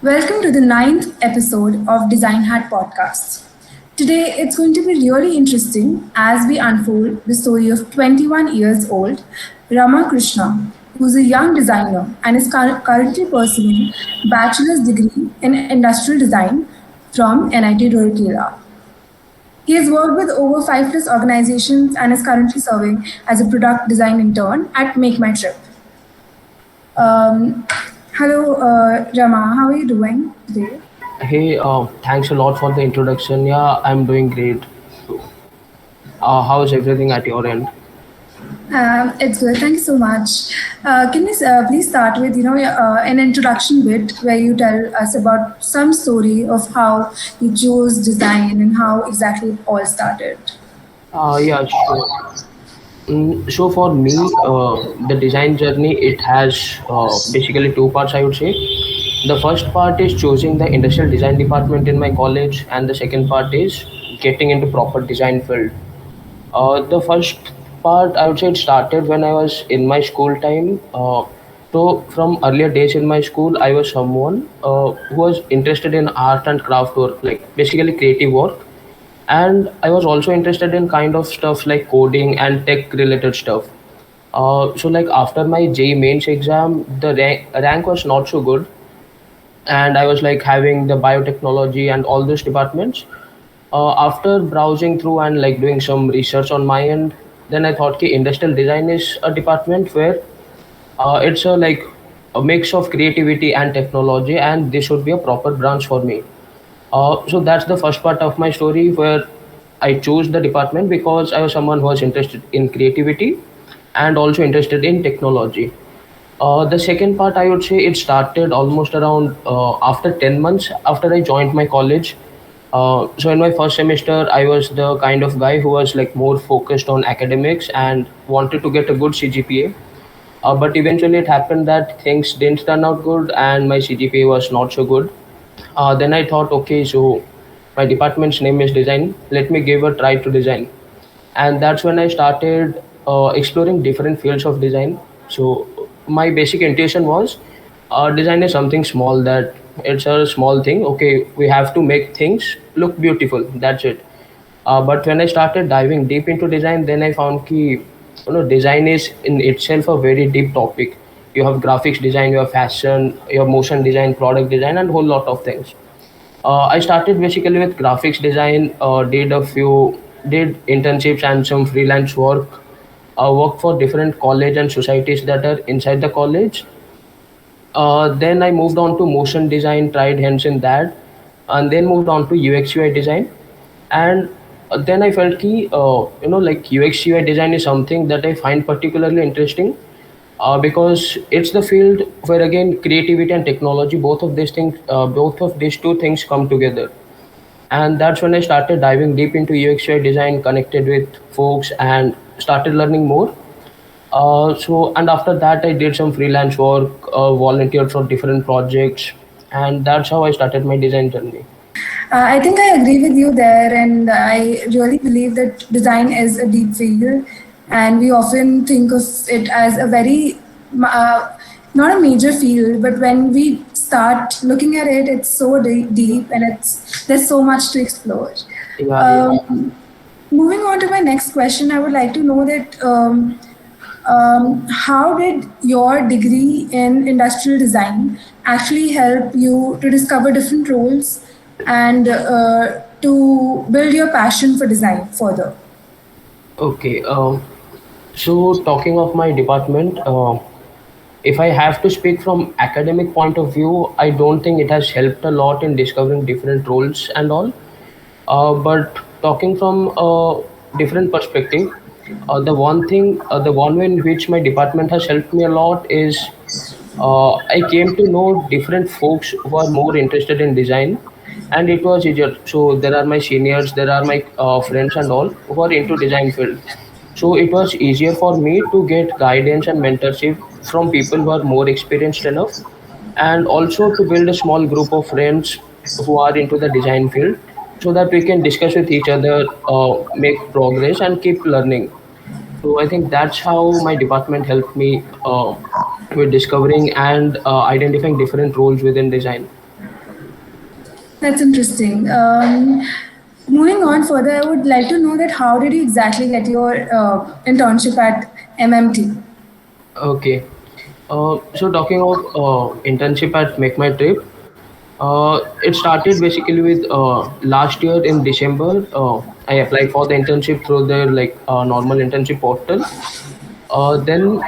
Welcome to the ninth episode of Design Hat Podcast. Today it's going to be really interesting as we unfold the story of 21 years old Rama Krishna, who's a young designer and is currently pursuing bachelor's degree in industrial design from NIT Rourkela. He has worked with over 5 plus organizations and is currently serving as a product design intern at Make My Trip. Um, Hello, Rama. How are you doing today? Hey, thanks a lot for the introduction. Yeah, I'm doing great. So, how's everything at your end? It's good. Thank you so much. Can you please start with an introduction bit where you tell us about some story of how you chose design and how exactly it all started. Yeah, sure. So for me, the design journey, it has basically two parts, I would say. The first part is choosing the industrial design department in my college, and the second part is getting into proper design field. The first part, I would say, it started when I was in my school time. So from earlier days in my school, I was someone who was interested in art and craft work, like basically creative work. And I was also interested in kind of stuff like coding and tech related stuff. So like after my J mains exam, the rank was not so good, and I was like having the biotechnology and all those departments. After browsing through and like doing some research on my end, then I thought ki industrial design is a department where it's a like a mix of creativity and technology, and this should be a proper branch for me. So that's the first part of my story where I chose the department because I was someone who was interested in creativity and also interested in technology. The second part, I would say, it started almost around after 10 months after I joined my college. So in my first semester, I was the kind of guy who was like more focused on academics and wanted to get a good CGPA. But eventually, it happened that things didn't turn out good, and my CGPA was not so good. Then I thought, okay, so my department's name is design. Let me give a try to design, and that's when I started exploring different fields of design. So my basic intuition was design is something small, that it's a small thing. Okay, we have to make things look beautiful. That's it. But when I started diving deep into design, then I found ki, design is in itself a very deep topic. You have graphics design, you have fashion, you have motion design, product design, and whole lot of things. I started basically with graphics design, did internships and some freelance work. Worked for different college and societies that are inside the college. Then I moved on to motion design, tried hands in that, and then moved on to UX UI design. And then I felt ki, like UX UI design is something that I find particularly interesting because it's the field where again creativity and technology, both of these two things come together. And that's when I started diving deep into UX UI design, connected with folks, and started learning more. And after that, I did some freelance work, volunteered for different projects, and that's how I started my design journey. I think I agree with you there, and I really believe that design is a deep field, and we often think of it as a very not a major field, but when we start looking at it, it's so deep, and it's there's so much to explore. Yeah, yeah. Um, Moving on to my next question, I would like to know that how did your degree in industrial design actually help you to discover different roles and to build your passion for design further? Okay. So talking of my department, if I have to speak from academic point of view, I don't think it has helped a lot in discovering different roles and all. But talking from a different perspective, the one way in which my department has helped me a lot is I came to know different folks who are more interested in design, and it was easier. So there are my seniors, there are my friends and all who are into design field. So it was easier for me to get guidance and mentorship from people who are more experienced enough, and also to build a small group of friends who are into the design field, so that we can discuss with each other, make progress, and keep learning. So I think that's how my department helped me with discovering and identifying different roles within design. That's interesting. Moving on further, I would like to know that how did you exactly get your internship at MMT? Okay. So talking of internship at Make My Trip, it started basically with last year in December. I applied for the internship through their like normal internship portal. Then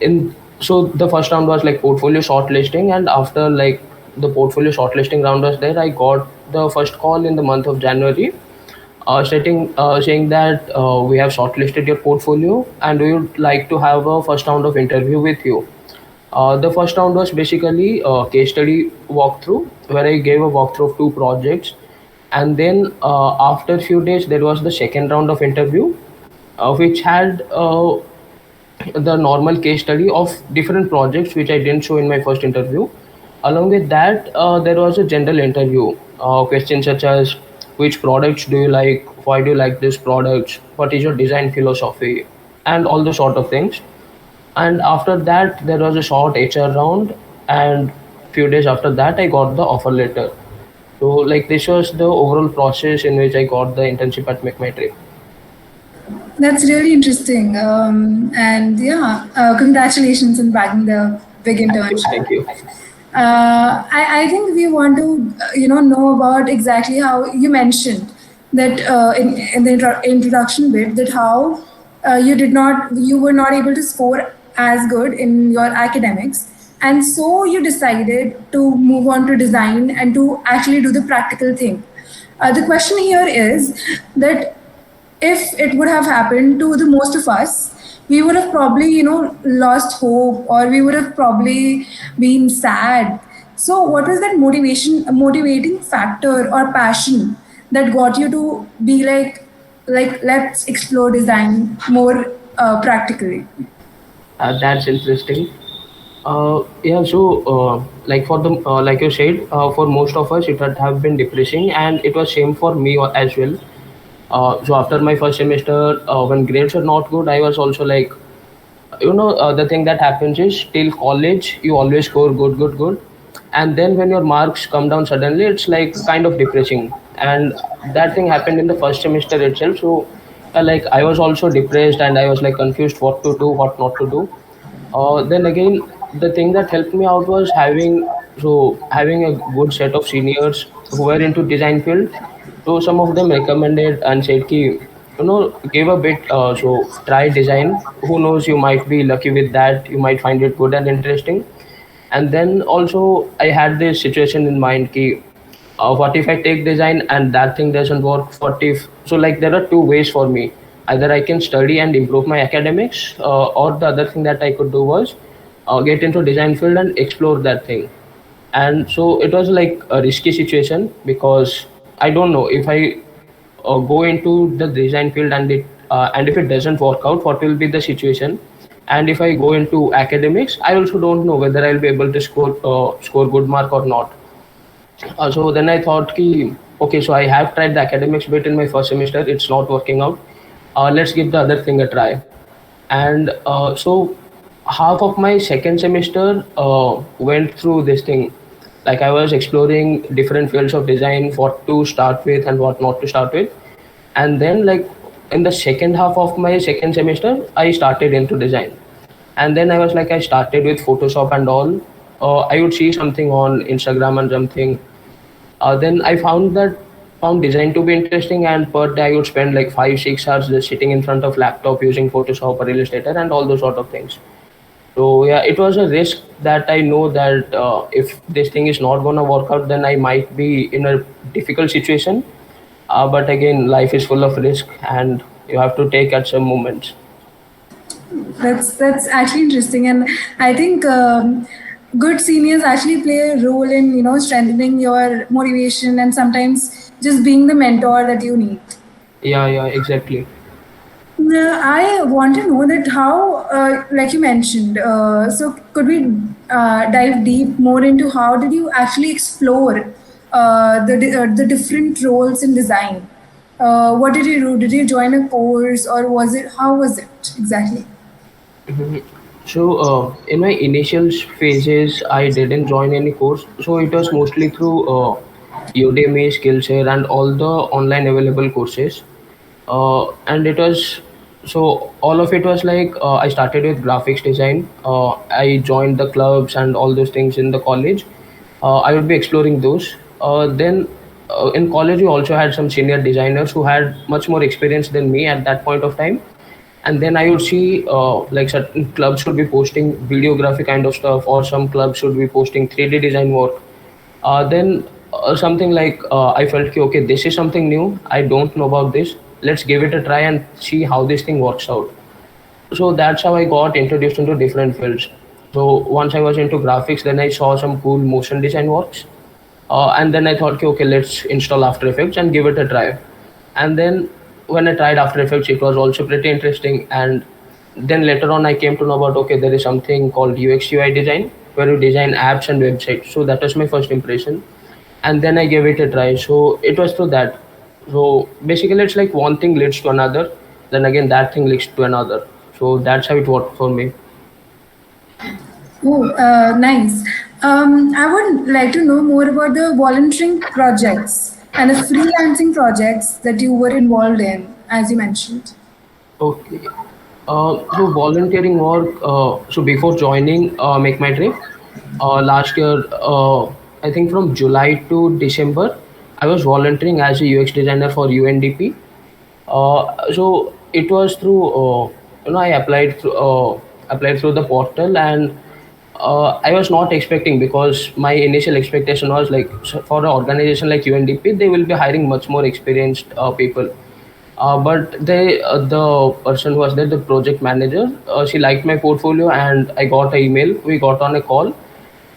in so the first round was like portfolio shortlisting, and after like the portfolio shortlisting round was there, I got the first call in the month of January, saying that we have shortlisted your portfolio and we would like to have a first round of interview with you. The first round was basically a case study walkthrough where I gave a walkthrough of two projects, and then after a few days there was the second round of interview, which had the normal case study of different projects which I didn't show in my first interview. Along with that, there was a general interview, questions such as which products do you like, why do you like this product, what is your design philosophy, and all those sort of things. And after that, there was a short HR round, and few days after that, I got the offer letter. So like this was the overall process in which I got the internship at Make My Trip. That's really interesting. And yeah, congratulations on bagging the big Thank you, internship. thank you. I think we want to, know about exactly how you mentioned that in the introduction bit that how you were not able to score as good in your academics, and so you decided to move on to design and to actually do the practical thing. The question here is that if it would have happened to the most of us, we would have probably, lost hope, or we would have probably been sad. So, what was that motivating factor or passion that got you to be like let's explore design more practically? That's interesting. Yeah, so like for the like you said, for most of us, it would have been depressing, and it was same for me as well. So after my first semester, when grades were not good, I was also like, the thing that happens is till college you always score good, good, good, and then when your marks come down suddenly, it's like kind of depressing. And that thing happened in the first semester itself. So like I was also depressed, and I was like confused what to do, what not to do. Then again, the thing that helped me out was having a good set of seniors who were into design field. So some of them recommended and said, "Ki, give a bit. So try design. Who knows? You might be lucky with that. You might find it good and interesting." And then also I had this situation in mind, ki, what if I take design and that thing doesn't work? What if so? Like there are two ways for me. Either I can study and improve my academics, or the other thing that I could do was get into design field and explore that thing. And so it was like a risky situation because I don't know if I go into the design field and if it doesn't work out, what will be the situation? And if I go into academics, I also don't know whether I'll be able to score good mark or not. So then I thought, ki, okay, so I have tried the academics bit in my first semester. It's not working out. Let's give the other thing a try. And so half of my second semester went through this thing. Like I was exploring different fields of design, what to start with and what not to start with. And then like in the second half of my second semester, I started into design. And then I was like, I started with Photoshop and all. I would see something on Instagram and something. Then I found design to be interesting, and per day I would spend like 5 6 hours just sitting in front of laptop using Photoshop or Illustrator and all those sort of things. So yeah, it was a risk that I know that if this thing is not gonna work out, then I might be in a difficult situation. But again, life is full of risk, and you have to take at some moments. That's actually interesting, and I think good seniors actually play a role in strengthening your motivation and sometimes just being the mentor that you need. Yeah, yeah, exactly. I want to know that how, like you mentioned, so could we dive deep more into how did you actually explore the different roles in design? What did you do? Did you join a course, or was it how was it exactly? So, in my initial phases, I didn't join any course. So it was mostly through Udemy, Skillshare, and all the online available courses. And it was so all of it was like I started with graphics design. I joined the clubs and all those things in the college. I would be exploring those. Then in college, we also had some senior designers who had much more experience than me at that point of time. And then I would see like certain clubs should be posting videography kind of stuff, or some clubs should be posting 3D design work. Then something like I felt ki, okay, this is something new. I don't know about this. Let's give it a try and see how this thing works out. So that's how I got introduced into different fields. So once I was into graphics, then I saw some cool motion design works, and then I thought, "Okay, okay, let's install After Effects and give it a try." And then when I tried After Effects, it was also pretty interesting. And then later on, I came to know about, okay, there is something called UX UI design where you design apps and websites. So that was my first impression. And then I gave it a try. So it was through that. So basically, it's like one thing leads to another, then again, that thing leads to another. So that's how it worked for me. Oh, nice. I would like to know more about the volunteering projects and the freelancing projects that you were involved in, as you mentioned. Okay. So volunteering work. So before joining Make My Trip, last year, I think from July to December, I was volunteering as a UX designer for UNDP. So it was through, I applied through the portal, and I was not expecting, because my initial expectation was like, for an organization like UNDP, they will be hiring much more experienced people. But the person who was there, the project manager, she liked my portfolio, and I got an email. We got on a call,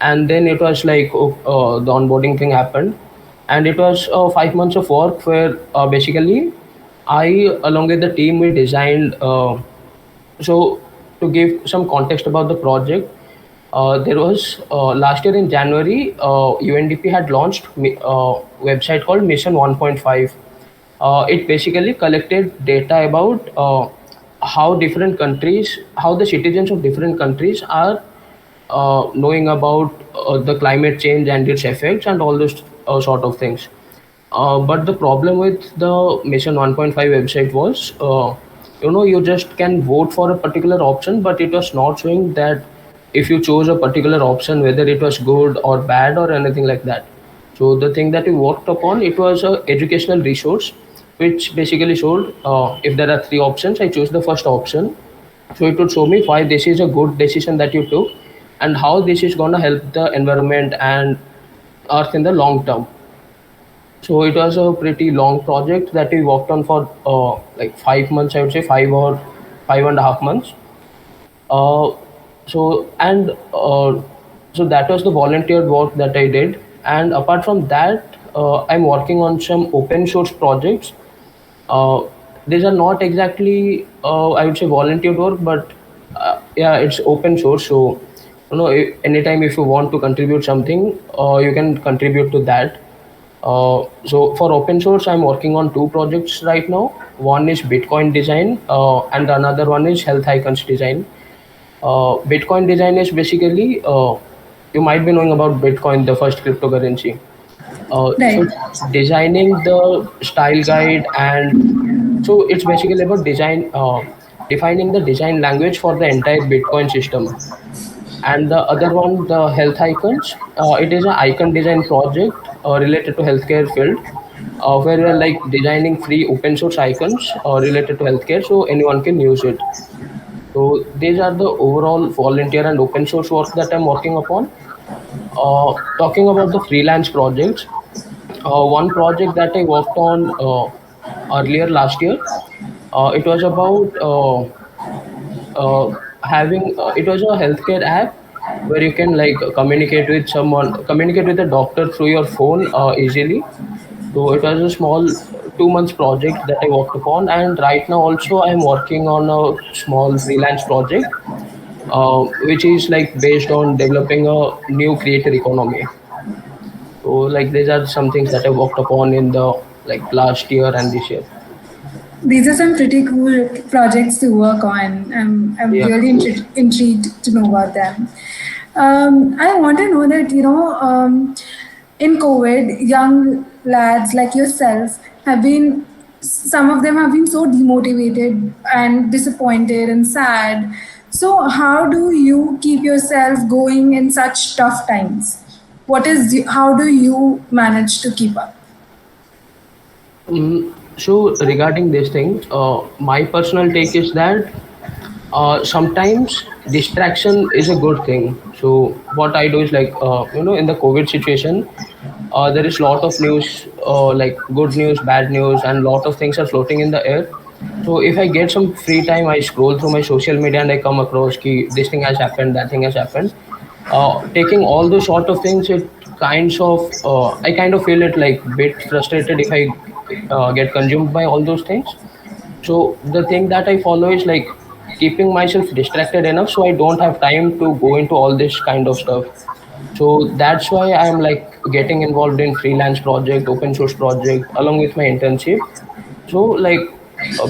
and then it was like, the onboarding thing happened, and it was 5 months of work where basically I, along with the team, we designed. So to give some context about the project, there was last year in January, UNDP had launched website called Mission 1.5. It basically collected data about how the citizens of different countries are knowing about the climate change and its effects and all those sort of things. But the problem with the Mission 1.5 website was, you just can vote for a particular option, but it was not showing that if you chose a particular option, whether it was good or bad or anything like that. So the thing that we worked upon, it was a educational resource, which basically showed if there are three options, I chose the first option. So it would show me why this is a good decision that you took, and how this is going to help the environment and Earth in the long term. So it was a pretty long project that we worked on for like 5 months, I would say 5.5 months. Uh, so that was the volunteer work that I did. And apart from that, I'm working on some open source projects. Uh, these are not exactly, I would say, volunteer work, but yeah, it's open source. So, anytime if you want to contribute something, you can contribute to that. So for open source, I'm working on two projects right now. One is Bitcoin design, and another one is health icons design. Bitcoin design is basically, you might be knowing about Bitcoin, the first cryptocurrency. So Right. designing the style guide, and so it's basically about defining the design language for the entire Bitcoin system. And the other one, the health icons, it is an icon design project related to healthcare field, where we are like designing free open source icons related to healthcare, so anyone can use it. So these are the overall volunteer and open source work that I'm working upon. Talking about the freelance projects, one project that I worked on earlier last year, it was about having it was a healthcare app where you can like communicate with a doctor through your phone easily. So it was a small 2 months project that I worked upon, and right now also I'm working on a small freelance project, which is like based on developing a new creator economy. So like these are some things that I worked upon in the like last year and this year. These are some pretty cool projects to work on. I'm Yeah. really intrigued to know about them. I want to know that, in COVID, young lads like yourself have been, some of them have been so demotivated and disappointed and sad. So, how do you keep yourself going in such tough times? How do you manage to keep up? So regarding this thing, my personal take is that sometimes distraction is a good thing. So what I do is like in the COVID situation, there is lot of news, like good news, bad news, and lot of things are floating in the air. So if I get some free time, I scroll through my social media and I come across ki this thing has happened, that thing has happened. Taking all those sort of things, it kinds of I kind of feel it like bit frustrated if I get consumed by all those things. So the thing that I follow is like keeping myself distracted enough so I don't have time to go into all this kind of stuff. So that's why I'm like getting involved in freelance project, open source project, along with my internship. So like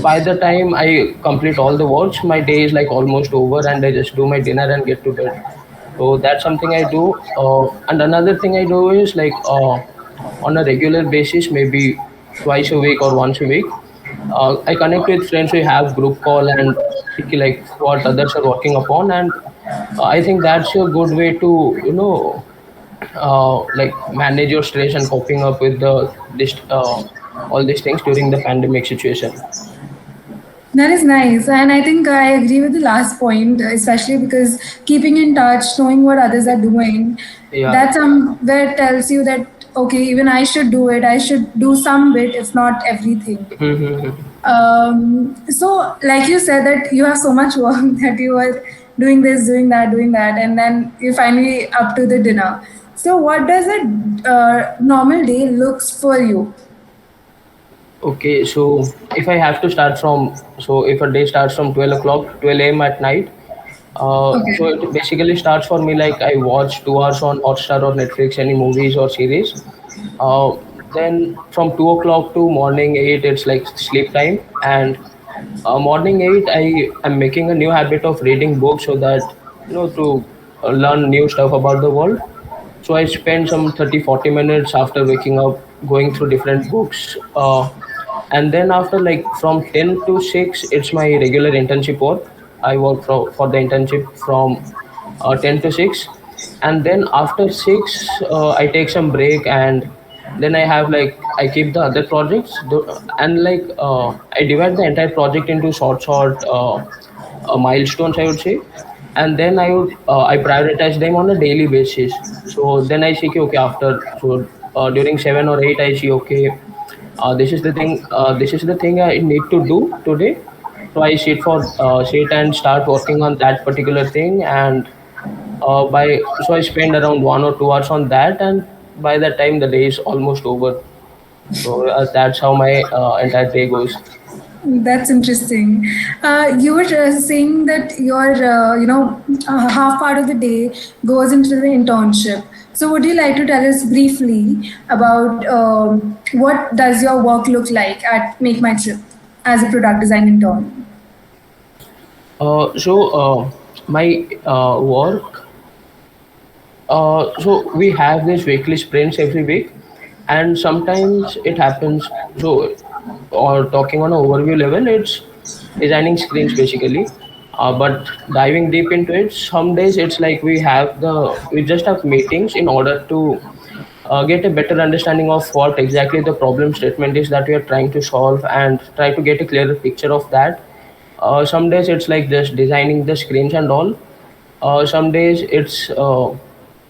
by the time I complete all the works, my day is like almost over, and I just do my dinner and get to bed. So that's something I do. And another thing I do is like on a regular basis, maybe twice a week or once a week, I connect with friends. We have group call and see like what others are working upon, and I think that's a good way to like manage your stress and coping up with the this all these things during the pandemic situation. That is nice. And I think I agree with the last point, especially because keeping in touch, knowing what others are doing, Yeah. that somewhere tells you that, okay, even I should do it. I should do some bit, if not everything. So, like you said, that you have so much work that you are doing this, doing that, and then you finally up to the dinner. So, what does a normal day looks for you? Okay, so if I have to start from, so if a day starts from 12 o'clock, 12 a.m. at night, so Okay. it basically starts for me like I watch 2 hours on Hotstar or Netflix, any movies or series. Uh, then from 2 o'clock to morning 8, it's like sleep time. And morning 8, I am making a new habit of reading books so that, to learn new stuff about the world. So I spend some 30-40 minutes after waking up going through different books. And then after like from 10 to 6, it's my regular internship work. I work for the internship from 10 to 6. And then after 6, I take some break, and then I have like I keep the other projects and like I divide the entire project into short milestones, I would say. And then I prioritize them on a daily basis. So then I see okay, after so during 7 or 8 I see okay, this is the thing I need to do today. So I sit and start working on that particular thing, and by so I spend around 1 or 2 hours on that, and by that time the day is almost over. So that's how my entire day goes. That's interesting. You were saying that your, half part of the day goes into the internship. So, would you like to tell us briefly about what does your work look like at Make My Trip as a product design intern? So my work. So we have these weekly sprints every week, and sometimes it happens. So, or talking on an overview level, it's designing screens basically. But diving deep into it, some days it's like we just have meetings in order to get a better understanding of what exactly the problem statement is that we are trying to solve, and try to get a clearer picture of that. Some days it's like just designing the screens and all. Some days it's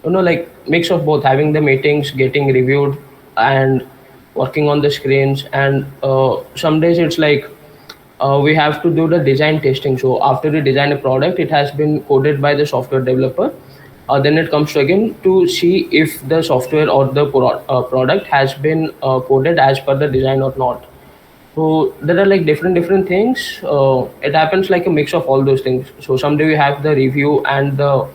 like mix of both, having the meetings, getting reviewed, and working on the screens. And some days it's like we have to do the design testing. So after we design a product, it has been coded by the software developer. Then it comes to again to see if the software or the product has been coded as per the design or not. So there are like different things. It happens like a mix of all those things. So someday we have the review and the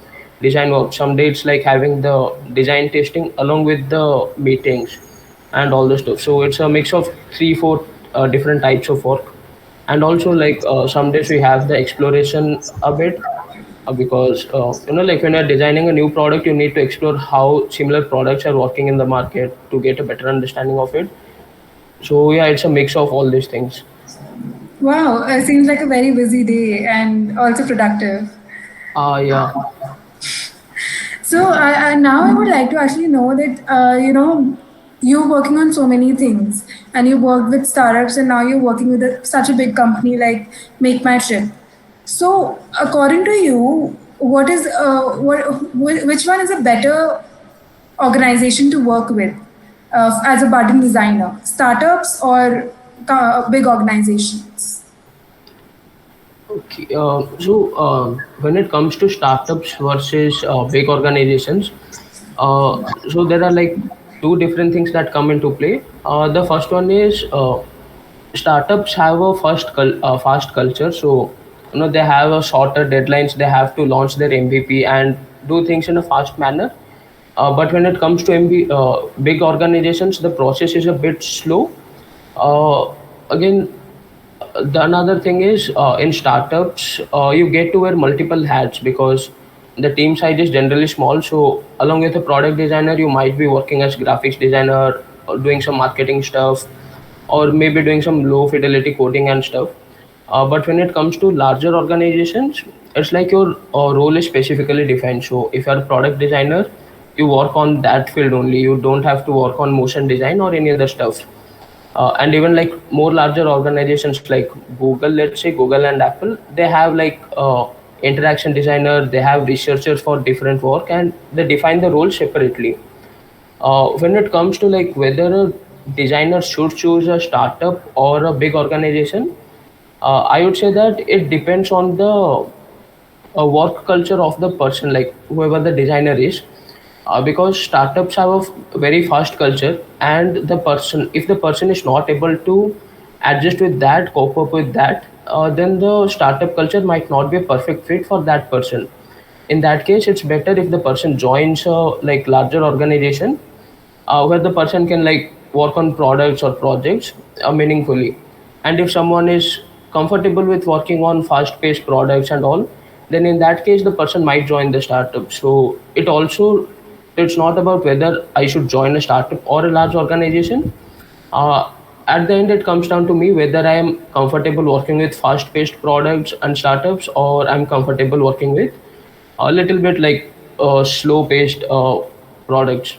design work. Someday it's like having the design testing along with the meetings and all the stuff. So it's a mix of 3 4 different types of work. And also like some days we have the exploration a bit. because like when you're designing a new product, you need to explore how similar products are working in the market to get a better understanding of it. So yeah, it's a mix of all these things. Wow, seems like a very busy day and also productive. Yeah. So now I would like to actually know that you're working on so many things, and you worked with startups, and now you're working with such a big company like Make My Trip. So according to you, what is which one is a better organization to work with as a budding designer? Startups or big organizations? Okay. When it comes to startups versus big organizations, so there are like two different things that come into play. The first one is startups have a fast culture, so they have a shorter deadlines. They have to launch their MVP and do things in a fast manner. But when it comes to big organizations, the process is a bit slow. Again, the another thing is in startups you get to wear multiple hats because the team size is generally small. So along with a product designer, you might be working as graphics designer or doing some marketing stuff, or maybe doing some low fidelity coding and stuff. But when it comes to larger organizations, it's like your role is specifically defined. So if you're a product designer, you work on that field only. You don't have to work on motion design or any other stuff. And even like more larger organizations like Google, let's say Google and Apple, they have like interaction designer, they have researchers for different work, and they define the role separately. When it comes to like whether a designer should choose a startup or a big organization, I would say that it depends on the work culture of the person, like whoever the designer is. Because startups have a very fast culture, and the person, if the person is not able to adjust with that, cope up with that, then the startup culture might not be a perfect fit for that person. In that case, it's better if the person joins a like larger organization, where the person can like work on products or projects meaningfully. And if someone is comfortable with working on fast paced products and all, then in that case the person might join the startup. So it's not about whether I should join a startup or a large organization. uh, at the end, it comes down to me whether I am comfortable working with fast paced products and startups, or I'm comfortable working with a little bit like slow paced products.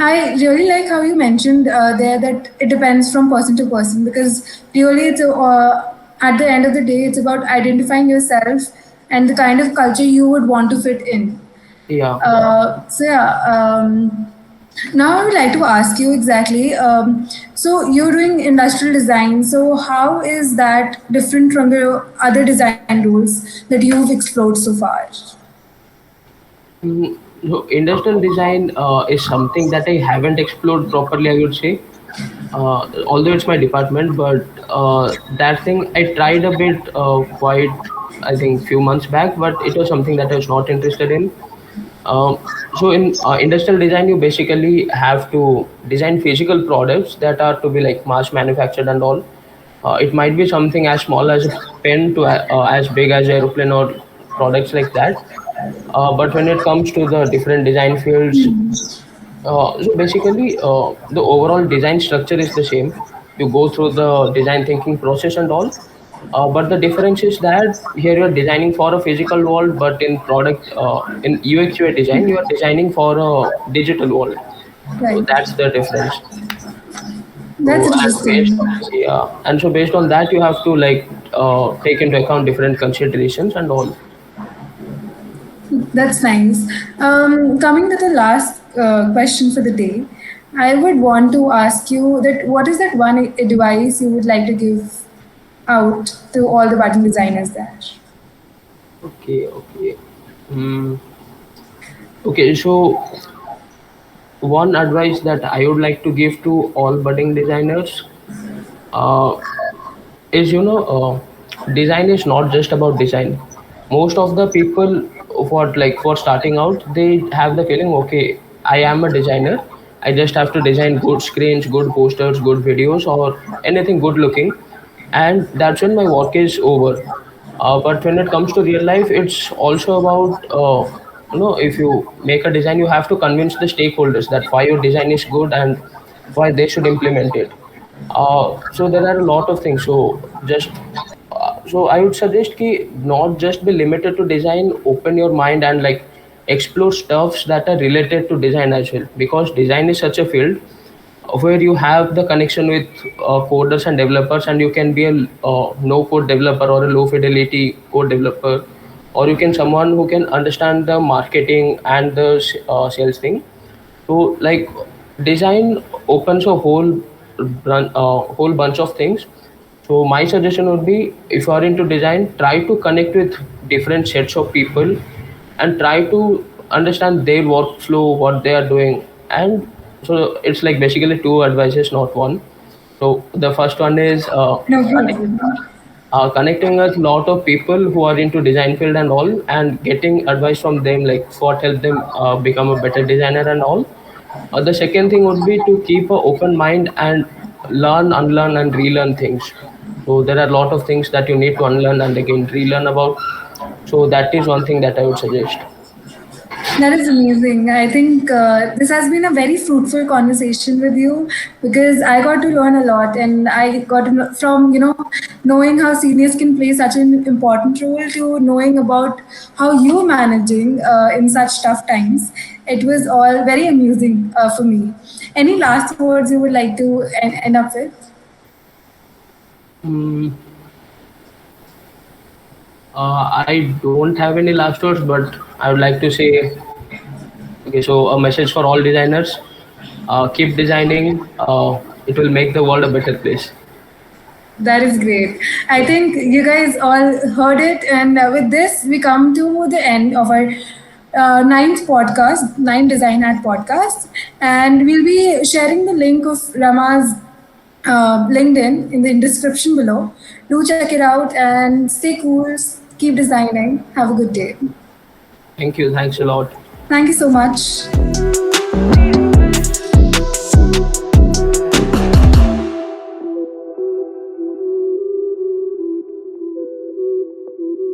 I really like how you mentioned there that it depends from person to person, because really at the end of the day, it's about identifying yourself and the kind of culture you would want to fit in. Yeah. So yeah, now I would like to ask you exactly. So you're doing industrial design. So how is that different from the other design roles that you've explored so far? So industrial design is something that I haven't explored properly, I would say. Although it's my department, but that thing I tried a bit quite, I think, few months back, but it was something that I was not interested in. So in industrial design, you basically have to design physical products that are to be like mass manufactured and all. It might be something as small as a pen to as big as aeroplane or products like that. But when it comes to the different design fields, so basically, the overall design structure is the same. You go through the design thinking process and all. But the difference is that here you are designing for a physical world, but in UX UI design, you are designing for a digital world. So Right. that's the difference. That's So and based, interesting. yeah, and so based on that, you have to like take into account different considerations and all. That's nice. Coming to the last question for the day, I would want to ask you that what is that one advice you would like to give out to all the budding designers there? Okay, okay. Hmm. Okay, so one advice that I would like to give to all budding designers uh, is design is not just about design. Most of the people for starting out, they have the feeling, okay, I am a designer. I just have to design good screens, good posters, good videos, or anything good looking, and that's when my work is over. But when it comes to real life, it's also about if you make a design, you have to convince the stakeholders that why your design is good and why they should implement it. So there are a lot of things. So I would suggest ki not just be limited to design. Open your mind and like explore stuffs that are related to design as well, because design is such a field where you have the connection with coders and developers, and you can be a no code developer or a low fidelity code developer, or you can someone who can understand the marketing and the sales thing. So like design opens a whole bunch of things. So my suggestion would be, if you are into design, try to connect with different sets of people and try to understand their workflow, what they are doing. And so it's like basically two advices, not one. So the first one is No problem. connecting with a lot of people who are into design field and all, and getting advice from them, like what help them become a better designer and all. The second thing would be to keep an open mind and learn, unlearn, and relearn things. So there are a lot of things that you need to unlearn and again relearn about. So that is one thing that I would suggest. That is amazing. I think this has been a very fruitful conversation with you because I got to learn a lot, and I got to know from knowing how seniors can play such an important role to knowing about how you're managing in such tough times. It was all very amusing for me. Any last words you would like to end up with? Mm, I don't have any last words, but I would like to say, okay, so a message for all designers: keep designing. It will make the world a better place. That is great. I think you guys all heard it. And with this, we come to the end of our ninth podcast, Nine Design Hat podcast. And we'll be sharing the link of Rama's LinkedIn in the description below. Do check it out and stay cool, keep designing. Have a good day. Thank you. Thanks a lot. Thank you so much.